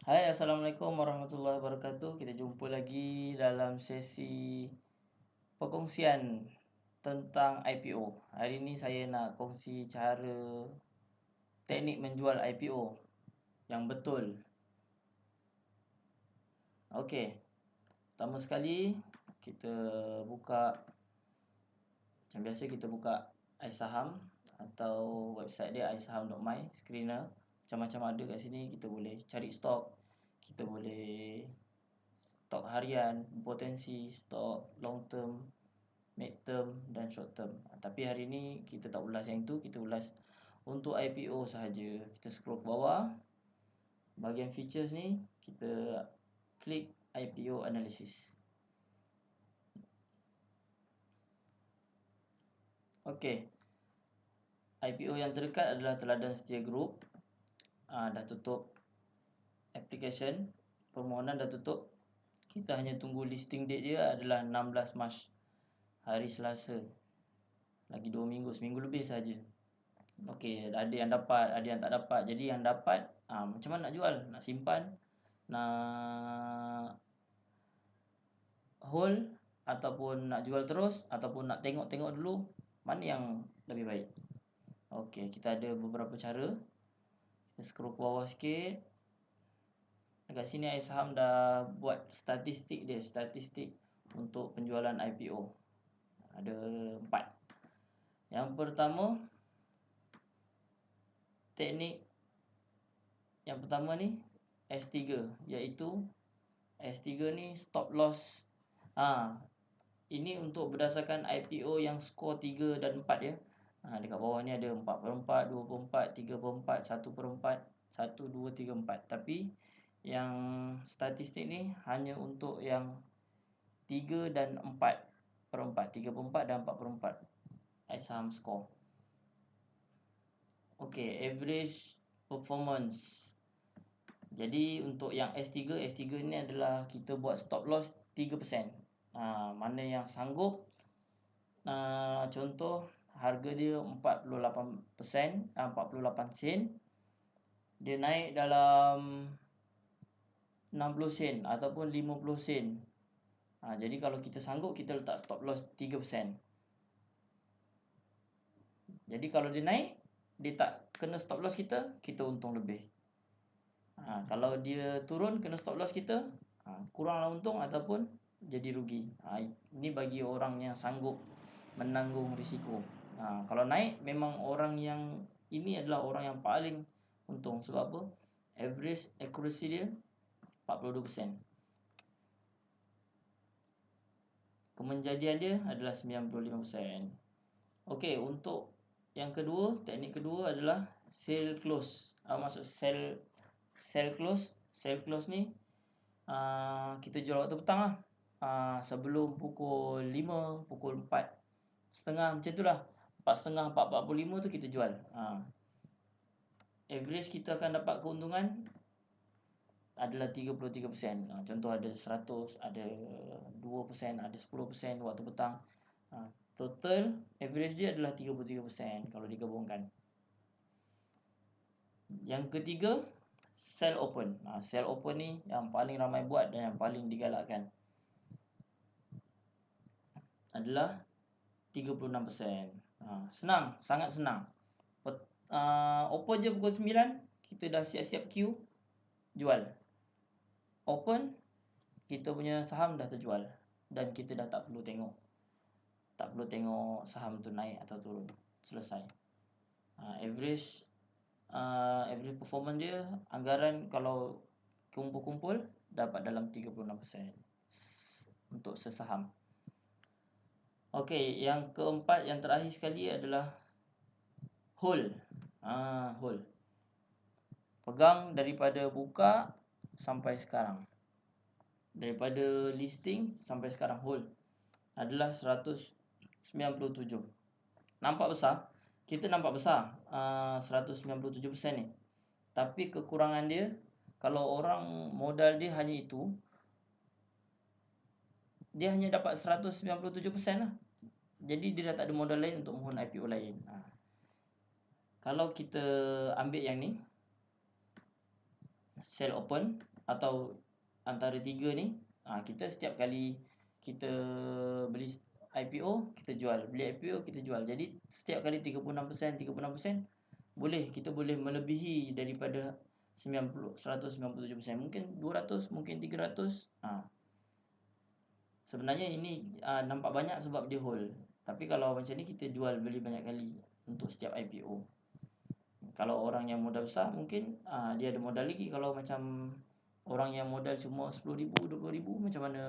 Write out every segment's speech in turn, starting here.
Hai, Assalamualaikum warahmatullahi wabarakatuh. Kita jumpa lagi dalam sesi perkongsian tentang IPO. Hari ini saya nak kongsi cara teknik menjual IPO yang betul. Okey, pertama sekali kita buka, macam biasa kita buka iSaham atau website dia isaham.my, screener. Macam-macam ada kat sini, kita boleh cari stok, kita boleh stok harian, potensi, stok long term, mid term dan short term. Tapi hari ni kita tak ulas yang itu, kita ulas untuk IPO sahaja. Kita scroll ke bawah, bahagian features ni kita klik IPO analysis. Okey. IPO yang terdekat adalah Teladan Setia Group. Dah tutup application, permohonan dah tutup. Kita hanya tunggu listing date dia adalah 16 Mac, hari Selasa. Lagi 2 minggu, seminggu lebih saja. Okey, ada yang dapat, ada yang tak dapat. Jadi yang dapat, macam mana nak jual? Nak simpan? Nak hold? Ataupun nak jual terus? Ataupun nak tengok-tengok dulu? Mana yang lebih baik? Okey, kita ada beberapa cara. Kita scroll ke bawah sikit. Dekat sini iSaham dah buat statistik dia, statistik untuk penjualan IPO. Ada 4. Yang pertama, teknik yang pertama ni S3, iaitu S3 ni stop loss. Ini untuk berdasarkan IPO yang skor 3 dan 4 ya. Dekat bawah ni ada 4/4, 2/4, 3/4, 1/4, 1, 2, 3, 4. Tapi yang statistik ni hanya untuk yang 3 dan 4/4, 3/4 dan 4/4 iSaham score. Okey, average performance. Jadi untuk yang S3 ni adalah kita buat stop loss 3%. Mana yang sanggup, contoh harga dia 48%, 48 sen. Dia naik dalam 60 sen ataupun 50 sen. Jadi kalau kita sanggup, kita letak stop loss 3%. Jadi kalau dia naik, dia tak kena stop loss kita untung lebih. Kalau dia turun, kena stop loss kita, kuranglah untung ataupun jadi rugi. Ini bagi orang yang sanggup menanggung risiko. Kalau naik, memang orang yang ini adalah orang yang paling untung. Sebab apa? Average accuracy dia 42%. Kemenjadian dia adalah 95%. Okey, untuk yang kedua, teknik kedua adalah sell close. Maksud sell close. Sell close ni kita jual waktu petang lah. Sebelum pukul 5, pukul 4:30 macam tu lah. 4:30, 4:45 tu kita jual. Average kita akan dapat keuntungan adalah 33%. Contoh ada 100, ada 2%, ada 10% waktu petang. Total average dia adalah 33% kalau digabungkan. Yang ketiga, sell open. Sell open ni yang paling ramai buat dan yang paling digalakkan adalah 36%. Senang, sangat senang. Open je pukul 9, kita dah siap-siap queue jual. Open, kita punya saham dah terjual dan kita dah tak perlu tengok saham tu naik atau turun. Selesai. Average performance dia, anggaran kalau kumpul-kumpul dapat dalam 36% untuk sesaham. Okey, yang keempat, yang terakhir sekali adalah hold. Hold. Pegang daripada buka sampai sekarang. Daripada listing sampai sekarang, hold adalah 197. Nampak besar? Kita nampak besar 197% ni. Tapi kekurangan dia, kalau orang modal dia hanya itu, dia hanya dapat 197% lah. Jadi dia dah tak ada modal lain untuk mohon IPO lain. Kalau kita ambil yang ni, sell open, atau antara 3 ni, kita setiap kali kita beli IPO, kita jual, beli IPO, kita jual. Jadi setiap kali 36%, boleh, kita boleh melebihi daripada 197%, mungkin 200, mungkin 300. Sebenarnya ini nampak banyak sebab dia hold. Tapi kalau macam ni kita jual beli banyak kali untuk setiap IPO. Kalau orang yang modal besar mungkin dia ada modal lagi. Kalau macam orang yang modal cuma 10,000, 20,000, macam mana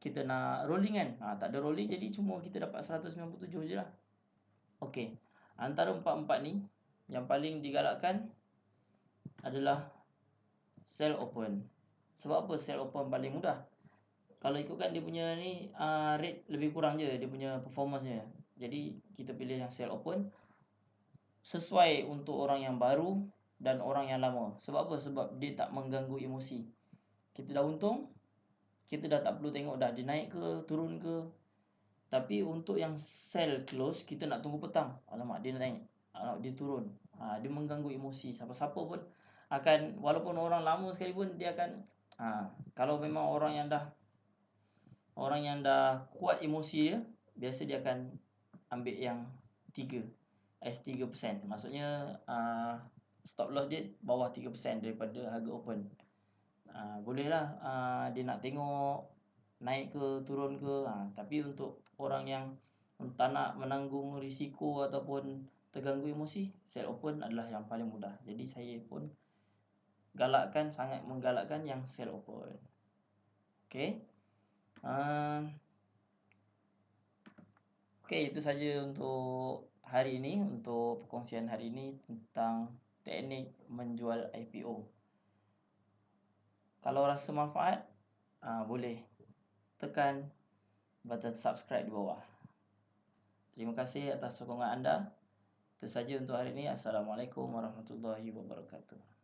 kita nak rolling kan? Tak ada rolling, jadi cuma kita dapat 197 je lah. Okey. Antara empat-empat ni, yang paling digalakkan adalah sell open. Sebab apa sell open paling mudah? Kalau ikutkan dia punya ni rate lebih kurang je dia punya performance dia. Jadi kita pilih yang sell open, sesuai untuk orang yang baru dan orang yang lama. Sebab apa? Sebab dia tak mengganggu emosi. Kita dah untung, kita dah tak perlu tengok dah dia naik ke turun ke. Tapi untuk yang sell close, kita nak tunggu petang. Alamak, dia naik, alamak, dia turun. Dia mengganggu emosi. Siapa-siapa pun akan, walaupun orang lama sekalipun, dia akan kalau memang orang yang dah kuat emosi dia, biasa dia akan ambil yang 3 3%. Maksudnya stop loss dia bawah 3% daripada harga open. Bolehlah dia nak tengok naik ke turun ke. Tapi untuk orang yang tak nak menanggung risiko ataupun terganggu emosi, sell open adalah yang paling mudah. Jadi saya pun sangat menggalakkan yang sell open. Okey. Okey, itu saja untuk hari ini, untuk perkongsian hari ini tentang teknik menjual IPO. Kalau rasa manfaat, boleh tekan button subscribe di bawah. Terima kasih atas sokongan anda. Itu saja untuk hari ini. Assalamualaikum warahmatullahi wabarakatuh.